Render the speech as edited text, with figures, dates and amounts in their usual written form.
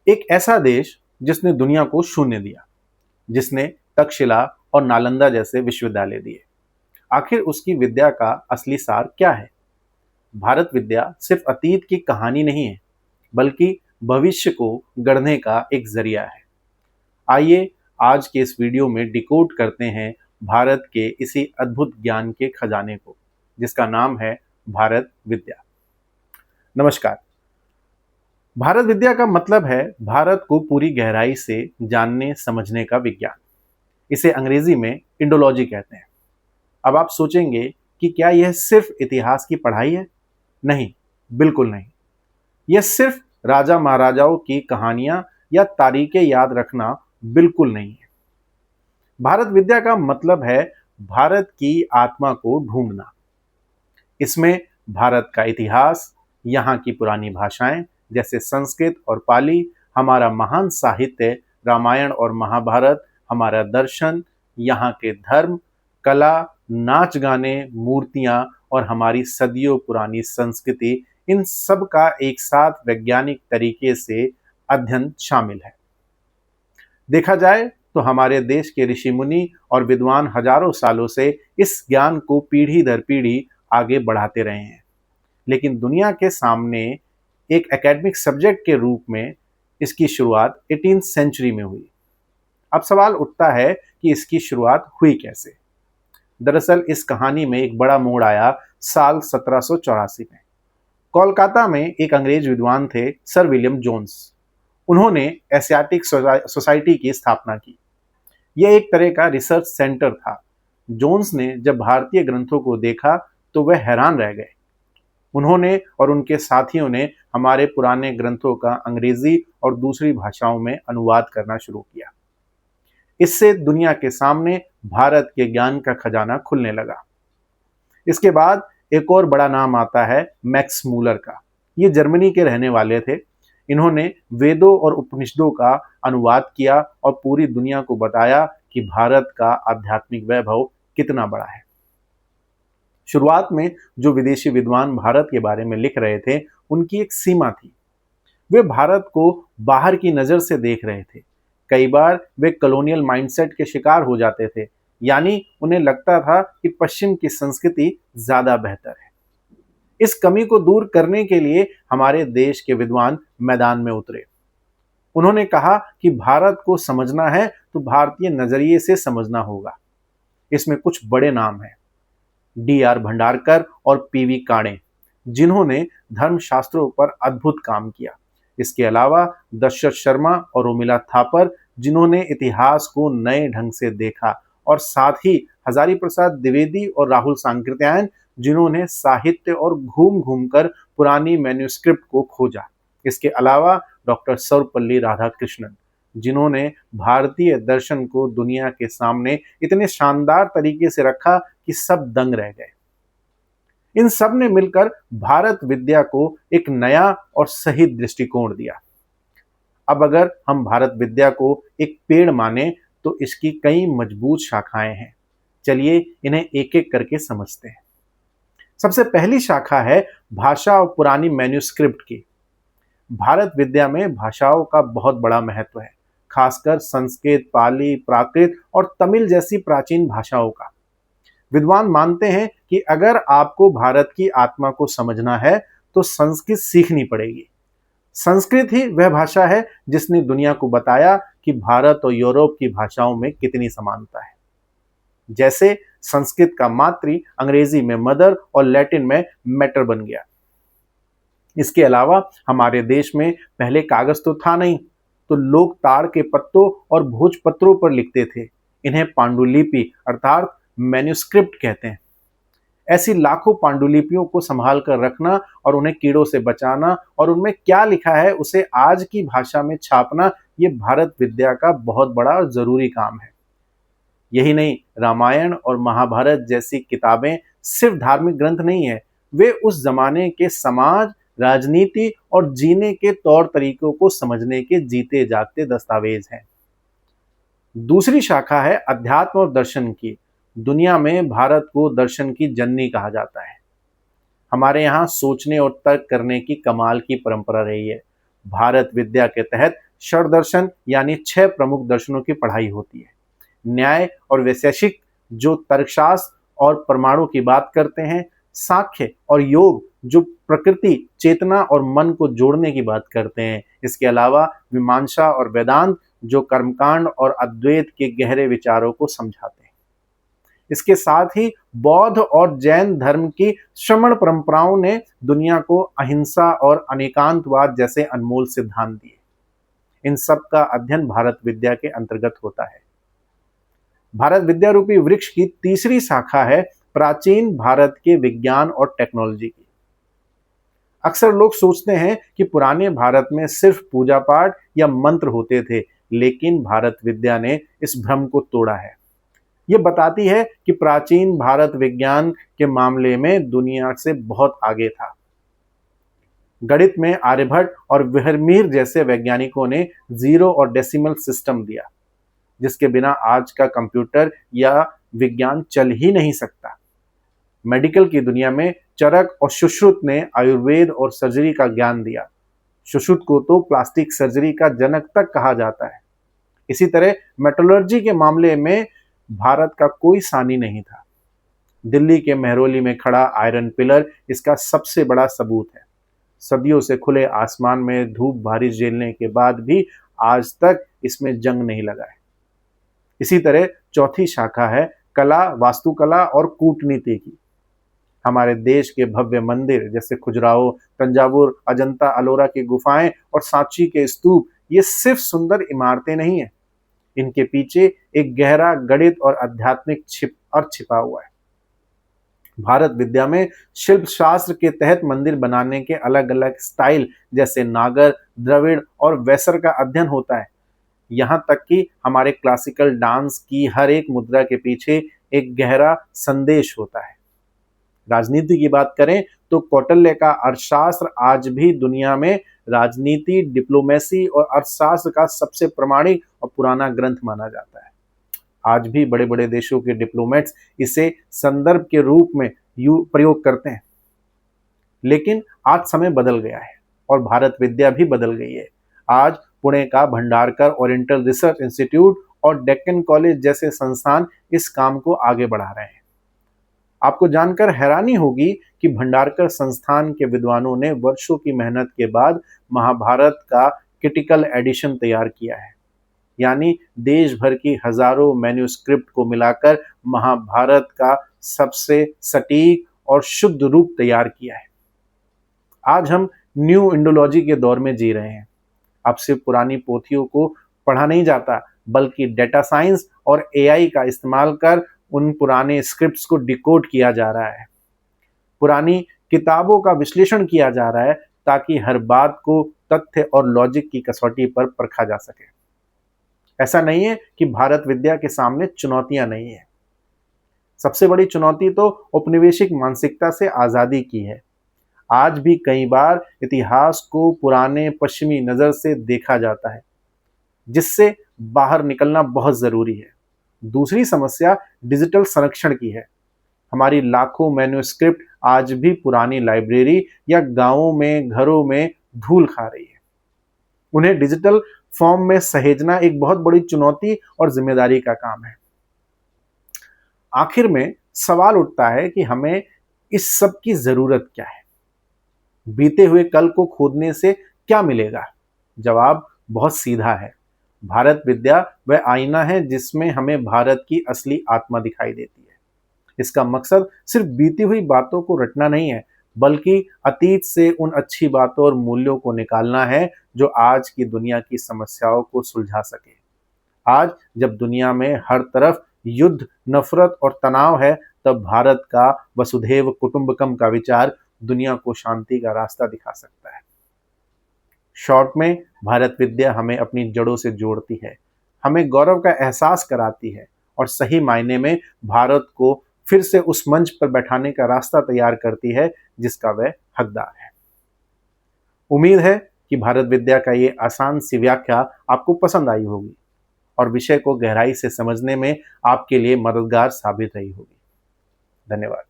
एक ऐसा देश जिसने दुनिया को शून्य दिया, जिसने तक्षशिला और नालंदा जैसे विश्वविद्यालय दिए। आखिर उसकी विद्या का असली सार क्या है? भारत विद्या सिर्फ अतीत की कहानी नहीं है, बल्कि भविष्य को गढ़ने का एक जरिया है। आइए आज के इस वीडियो में डिकोड करते हैं भारत के इसी अद्भुत ज्ञान के खजाने को, जिसका नाम है भारत विद्या। नमस्कार। भारत विद्या का मतलब है भारत को पूरी गहराई से जानने समझने का विज्ञान। इसे अंग्रेजी में इंडोलॉजी कहते हैं। अब आप सोचेंगे कि क्या यह सिर्फ इतिहास की पढ़ाई है? नहीं, बिल्कुल नहीं। यह सिर्फ राजा महाराजाओं की कहानियां या तारीखें याद रखना बिल्कुल नहीं है। भारत विद्या का मतलब है भारत की आत्मा को ढूंढना। इसमें भारत का इतिहास, यहाँ की पुरानी भाषाएं जैसे संस्कृत और पाली, हमारा महान साहित्य रामायण और महाभारत, हमारा दर्शन, यहाँ के धर्म, कला, नाच गाने, मूर्तियां और हमारी सदियों पुरानी संस्कृति, इन सब का एक साथ वैज्ञानिक तरीके से अध्ययन शामिल है। देखा जाए तो हमारे देश के ऋषि मुनि और विद्वान हजारों सालों से इस ज्ञान को पीढ़ी दर पीढ़ी आगे बढ़ाते रहे हैं, लेकिन दुनिया के सामने एक एकेडमिक सब्जेक्ट के रूप में इसकी शुरुआत 18वीं सेंचुरी में हुई। अब सवाल उठता है कि इसकी शुरुआत हुई कैसे? दरअसल इस कहानी में एक बड़ा मोड़ आया साल 1784 में। कोलकाता में एक अंग्रेज विद्वान थे, सर विलियम जोन्स। उन्होंने एशियाटिक सोसाइटी की स्थापना की। यह एक तरह का रिसर्च सेंटर था। जोन्स ने जब भारतीय ग्रंथों को देखा तो वह हैरान रह गए। उन्होंने और उनके साथियों ने हमारे पुराने ग्रंथों का अंग्रेजी और दूसरी भाषाओं में अनुवाद करना शुरू किया। इससे दुनिया के सामने भारत के ज्ञान का खजाना खुलने लगा। इसके बाद एक और बड़ा नाम आता है मैक्स मूलर का। ये जर्मनी के रहने वाले थे। इन्होंने वेदों और उपनिषदों का अनुवाद किया और पूरी दुनिया को बताया कि भारत का आध्यात्मिक वैभव कितना बड़ा है। शुरुआत में जो विदेशी विद्वान भारत के बारे में लिख रहे थे, उनकी एक सीमा थी। वे भारत को बाहर की नज़र से देख रहे थे। कई बार वे कॉलोनियल माइंडसेट के शिकार हो जाते थे, यानी उन्हें लगता था कि पश्चिम की संस्कृति ज़्यादा बेहतर है। इस कमी को दूर करने के लिए हमारे देश के विद्वान मैदान में उतरे। उन्होंने कहा कि भारत को समझना है तो भारतीय नज़रिए से समझना होगा। इसमें कुछ बड़े नाम हैं, D.R. भंडारकर और P.V. काणे, जिन्होंने धर्मशास्त्रों पर अद्भुत काम किया। इसके अलावा दशरथ शर्मा और उर्मिला थापर, जिन्होंने इतिहास को नए ढंग से देखा, और साथ ही हजारी प्रसाद द्विवेदी और राहुल सांकृत्यायन, जिन्होंने साहित्य और घूम घूम कर पुरानी मैन्युस्क्रिप्ट को खोजा। इसके अलावा डॉक्टर सर्वपल्ली राधाकृष्णन, जिन्होंने भारतीय दर्शन को दुनिया के सामने इतने शानदार तरीके से रखा कि सब दंग रह गए। इन सब ने मिलकर भारत विद्या को एक नया और सही दृष्टिकोण दिया। अब अगर हम भारत विद्या को एक पेड़ माने तो इसकी कई मजबूत शाखाएं हैं। चलिए इन्हें एक एक करके समझते हैं। सबसे पहली शाखा है भाषा और पुरानी मैन्युस्क्रिप्ट की। भारत विद्या में भाषाओं का बहुत बड़ा महत्व है, खासकर संस्कृत, पाली, प्राकृत और तमिल जैसी प्राचीन भाषाओं का। विद्वान मानते हैं कि अगर आपको भारत की आत्मा को समझना है तो संस्कृत सीखनी पड़ेगी। संस्कृत ही वह भाषा है जिसने दुनिया को बताया कि भारत और यूरोप की भाषाओं में कितनी समानता है। जैसे संस्कृत का मातृ अंग्रेजी में मदर और लैटिन में मैटर बन गया। इसके अलावा हमारे देश में पहले कागज तो था नहीं, तो लोग ताड़ के पत्तों और भोजपत्रों पर लिखते थे। इन्हें पांडुलिपि अर्थात मैन्युस्क्रिप्ट कहते हैं। ऐसी लाखों पांडुलिपियों को संभाल कर रखना और उन्हें कीड़ों से बचाना और उनमें क्या लिखा है उसे आज की भाषा में छापना, ये भारत विद्या का बहुत बड़ा और जरूरी काम है। यही नहीं, रामायण और महाभारत जैसी किताबें सिर्फ धार्मिक ग्रंथ नहीं है, वे उस जमाने के समाज, राजनीति और जीने के तौर तरीकों को समझने के जीते जागते दस्तावेज हैं। दूसरी शाखा है अध्यात्म और दर्शन की। दुनिया में भारत को दर्शन की जननी कहा जाता है। हमारे यहाँ सोचने और तर्क करने की कमाल की परंपरा रही है। भारत विद्या के तहत षड्दर्शन यानी 6 प्रमुख दर्शनों की पढ़ाई होती है। न्याय और वैशेषिक जो तर्कशास्त्र और परमाणु की बात करते हैं। सांख्य और योग जो प्रकृति, चेतना और मन को जोड़ने की बात करते हैं। इसके अलावा मीमांसा और वेदांत जो कर्मकांड और अद्वैत के गहरे विचारों को समझाते हैं। इसके साथ ही बौद्ध और जैन धर्म की श्रमण परंपराओं ने दुनिया को अहिंसा और अनेकांतवाद जैसे अनमोल सिद्धांत दिए। इन सब का अध्ययन भारत विद्या के अंतर्गत होता है। भारत विद्या रूपी वृक्ष की तीसरी शाखा है प्राचीन भारत के विज्ञान और टेक्नोलॉजी की। अक्सर लोग सोचते हैं कि पुराने भारत में सिर्फ पूजा पाठ या मंत्र होते थे, लेकिन भारत विद्या ने इस भ्रम को तोड़ा है। यह बताती है कि प्राचीन भारत विज्ञान के मामले में दुनिया से बहुत आगे था। गणित में आर्यभट्ट और वेहरमीर जैसे वैज्ञानिकों ने जीरो और डेसिमल सिस्टम दिया, जिसके बिना आज का कंप्यूटर या विज्ञान चल ही नहीं सकता। मेडिकल की दुनिया में चरक और सुश्रुत ने आयुर्वेद और सर्जरी का ज्ञान दिया। सुश्रुत को तो प्लास्टिक सर्जरी का जनक तक कहा जाता है। इसी तरह मेटलर्जी के मामले में भारत का कोई सानी नहीं था। दिल्ली के मेहरौली में खड़ा आयरन पिलर इसका सबसे बड़ा सबूत है। सदियों से खुले आसमान में धूप बारिश झेलने के बाद भी आज तक इसमें जंग नहीं लगा है। इसी तरह चौथी शाखा है कला, वास्तुकला और कूटनीति की। हमारे देश के भव्य मंदिर जैसे खजुराहो, तंजावुर, अजंता अलोरा की गुफाएं और सांची के स्तूप, ये सिर्फ सुंदर इमारतें नहीं है। इनके पीछे एक गहरा गणित और आध्यात्मिक छिपा हुआ है। भारत विद्या में शिल्प शास्त्र के तहत मंदिर बनाने के अलग अलग स्टाइल जैसे नागर, द्रविड़ और वैसर का अध्ययन होता है। यहाँ तक कि हमारे क्लासिकल डांस की हर एक मुद्रा के पीछे एक गहरा संदेश होता है। राजनीति की बात करें तो कौटिल्य का अर्थशास्त्र आज भी दुनिया में राजनीति, डिप्लोमेसी और अर्थशास्त्र का सबसे प्रामाणिक और पुराना ग्रंथ माना जाता है। आज भी बड़े बड़े देशों के डिप्लोमेट्स इसे संदर्भ के रूप में प्रयोग करते हैं। लेकिन आज समय बदल गया है और भारत विद्या भी बदल गई है। आज पुणे का भंडारकर ओरिएंटल रिसर्च इंस्टीट्यूट और डेक्कन कॉलेज जैसे संस्थान इस काम को आगे बढ़ा रहे हैं। आपको जानकर हैरानी होगी कि भंडारकर संस्थान के विद्वानों ने वर्षों की मेहनत के बाद महाभारत का क्रिटिकल एडिशन तैयार किया है। यानी देश भर की हजारों मैन्युस्क्रिप्ट को मिलाकर महाभारत का सबसे सटीक और शुद्ध रूप तैयार किया है। आज हम न्यू इंडोलॉजी के दौर में जी रहे हैं। अब सिर्फ पुरानी पोथियों को पढ़ा नहीं जाता, बल्कि डेटा साइंस और एआई का इस्तेमाल कर उन पुराने स्क्रिप्ट्स को डिकोड किया जा रहा है। पुरानी किताबों का विश्लेषण किया जा रहा है ताकि हर बात को तथ्य और लॉजिक की कसौटी पर परखा जा सके। ऐसा नहीं है कि भारत विद्या के सामने चुनौतियां नहीं है। सबसे बड़ी चुनौती तो औपनिवेशिक मानसिकता से आजादी की है। आज भी कई बार इतिहास को पुराने पश्चिमी नजर से देखा जाता है, जिससे बाहर निकलना बहुत जरूरी है। दूसरी समस्या डिजिटल संरक्षण की है। हमारी लाखों मैन्युस्क्रिप्ट आज भी पुरानी लाइब्रेरी या गांवों में, घरों में धूल खा रही है। उन्हें डिजिटल फॉर्म में सहेजना एक बहुत बड़ी चुनौती और जिम्मेदारी का काम है। आखिर में सवाल उठता है कि हमें इस सब की जरूरत क्या है? बीते हुए कल को खोदने से क्या मिलेगा? जवाब बहुत सीधा है। भारत विद्या वह आईना है जिसमें हमें भारत की असली आत्मा दिखाई देती है। इसका मकसद सिर्फ बीती हुई बातों को रटना नहीं है, बल्कि अतीत से उन अच्छी बातों और मूल्यों को निकालना है जो आज की दुनिया की समस्याओं को सुलझा सके। आज जब दुनिया में हर तरफ युद्ध, नफरत और तनाव है, तब भारत का वसुधैव कुटुंबकम का विचार दुनिया को शांति का रास्ता दिखा सकता है। शॉर्ट में, भारत विद्या हमें अपनी जड़ों से जोड़ती है, हमें गौरव का एहसास कराती है और सही मायने में भारत को फिर से उस मंच पर बैठाने का रास्ता तैयार करती है जिसका वह हकदार है। उम्मीद है कि भारत विद्या का ये आसान सी व्याख्या आपको पसंद आई होगी और विषय को गहराई से समझने में आपके लिए मददगार साबित रही होगी। धन्यवाद।